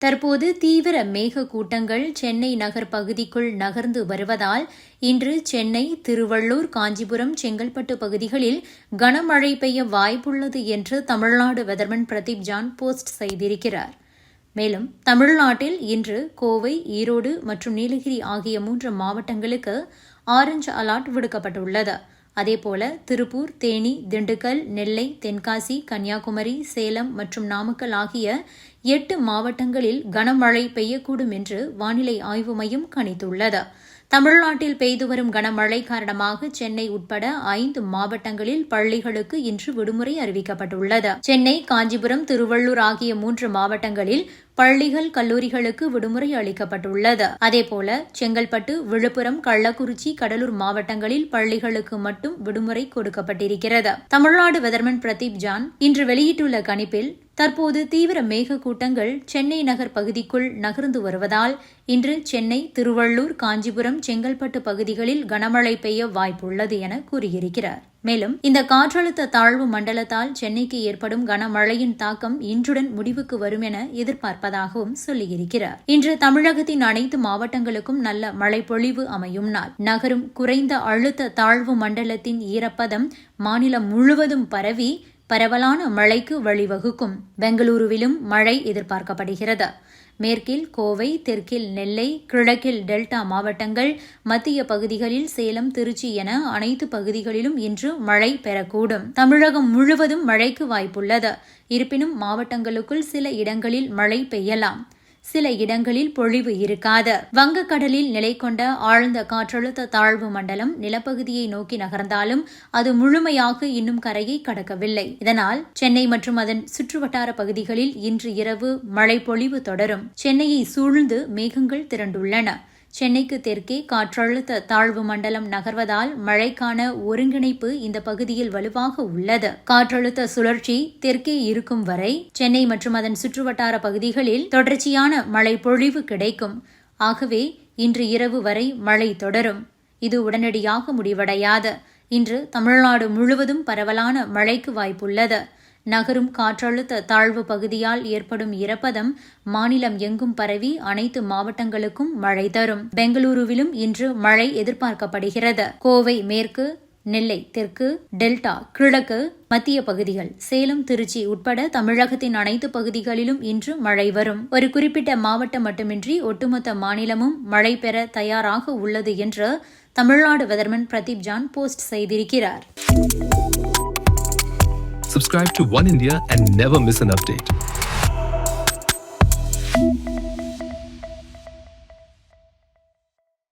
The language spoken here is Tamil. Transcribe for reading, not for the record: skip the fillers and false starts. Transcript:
தற்போது தீவிர மேக கூட்டங்கள் சென்னை நகர் பகுதிக்குள் நகர்ந்து வருவதால் இன்று சென்னை, திருவள்ளூர், காஞ்சிபுரம், செங்கல்பட்டு பகுதிகளில் கனமழை பெய்ய வாய்ப்புள்ளது என்று Tamil Nadu weatherman Pradeep John post செய்திருக்கிறார். மேலும் தமிழ்நாட்டில் இன்று கோவை, ஈரோடு மற்றும் நீலகிரி ஆகிய 3 மாவட்டங்களுக்கு ஆரஞ்சு அலர்ட் விடுக்கப்பட்டுள்ளது. அதேபோல திருப்பூர், தேனி, திண்டுக்கல், நெல்லை, தென்காசி, கன்னியாகுமரி, சேலம் மற்றும் நாமக்கல் ஆகிய 8 மாவட்டங்களில் கனமழை பெய்யக்கூடும் என்று வானிலை ஆய்வு மையம் கணித்துள்ளது. தமிழ்நாட்டில் பெய்து வரும் கனமழை காரணமாக சென்னை உட்பட 5 மாவட்டங்களில் பள்ளிகளுக்கு இன்று விடுமுறை அறிவிக்கப்பட்டுள்ளது. சென்னை, காஞ்சிபுரம், திருவள்ளூர் ஆகிய 3 மாவட்டங்களில் பள்ளிகள், கல்லூரிகளுக்கு விடுமுறை அளிக்கப்பட்டுள்ளது. அதேபோல செங்கல்பட்டு, விழுப்புரம், கள்ளக்குறிச்சி, கடலூர் மாவட்டங்களில் பள்ளிகளுக்கு மட்டும் விடுமுறை கொடுக்கப்பட்டிருக்கிறது. தமிழ்நாடு வெதர்மன் பிரதீப் ஜான் இன்று வெளியிட்டுள்ள கணிப்பில் தற்போது தீவிர மேக கூட்டங்கள் சென்னை நகர் பகுதிக்குள் நகர்ந்து வருவதால் இன்று சென்னை, திருவள்ளூர், காஞ்சிபுரம், செங்கல்பட்டு பகுதிகளில் கனமழை பெய்ய வாய்ப்புள்ளது என கூறியிருக்கிறார். மேலும் இந்த காற்றழுத்த தாழ்வு மண்டலத்தால் சென்னைக்கு ஏற்படும் கனமழையின் தாக்கம் இன்றுடன் முடிவுக்கு வரும் என எதிர்பார்ப்பதாகவும் சொல்லியிருக்கிறார். இன்று தமிழகத்தின் அனைத்து மாவட்டங்களுக்கும் நல்ல மழை பொழிவு அமையும் நாள். நகரும் குறைந்த அழுத்த தாழ்வு மண்டலத்தின் ஈரப்பதம் மாநிலம் முழுவதும் பரவி பரவலான மழைக்கு வழிவகுக்கும். பெங்களூருவிலும் மழை எதிர்பார்க்கப்படுகிறது. மேற்கில் கோவை, தெற்கில் நெல்லை, கிழக்கில் டெல்டா மாவட்டங்கள், மத்திய பகுதிகளில் சேலம், திருச்சி என அனைத்து பகுதிகளிலும் இன்று மழை பெறக்கூடும். தமிழகம் முழுவதும் மழைக்கு வாய்ப்புள்ளது. இருப்பினும் மாவட்டங்களுக்குள் சில இடங்களில் மழை பெய்யலாம். சில இடங்களில் பொழிவு இருக்காது. வங்கக்கடலில் நிலை கொண்ட ஆழ்ந்த காற்றழுத்த தாழ்வு மண்டலம் நிலப்பகுதியை நோக்கி நகர்ந்தாலும் அது முழுமையாக இன்னும் கரையை கடக்கவில்லை. இதனால் சென்னை மற்றும் அதன் சுற்றுவட்டார பகுதிகளில் இன்று இரவு மழை பொழிவு தொடரும். சென்னையை சூழ்ந்து மேகங்கள் திரண்டுள்ளன. சென்னைக்கு தெற்கே காற்றழுத்த தாழ்வு மண்டலம் நகர்வதால் மழைக்கான ஒருங்கிணைப்பு இந்த பகுதியில் வலுவாக உள்ளது. காற்றழுத்த சுழற்சி தெற்கே இருக்கும் வரை சென்னை மற்றும் அதன் சுற்றுவட்டார பகுதிகளில் தொடர்ச்சியான மழை பொழிவு கிடைக்கும். ஆகவே இன்று இரவு வரை மழை தொடரும். இது உடனடியாக முடிவடையாது. இன்று தமிழ்நாடு முழுவதும் பரவலான மழைக்கு வாய்ப்புள்ளது. நகரும் காற்றழுத்த தாழ்வு பகுதியால் ஏற்படும் ஈரப்பதம் மாநிலம் எங்கும் பரவி அனைத்து மாவட்டங்களுக்கும் மழை தரும். பெங்களூருவிலும் இன்று மழை எதிர்பார்க்கப்படுகிறது. கோவை மேற்கு, நெல்லை தெற்கு, டெல்டா, கிழக்கு, மத்திய பகுதிகள், சேலம், திருச்சி உட்பட தமிழகத்தின் அனைத்து பகுதிகளிலும் இன்று மழை வரும். ஒரு குறிப்பிட்ட மாவட்டம் மட்டுமின்றி ஒட்டுமொத்த மாநிலமும் மழை பெற தயாராக உள்ளது என்று Tamil Nadu weatherman Pradeep John post செய்திருக்கிறார். Subscribe to One India and never miss an update.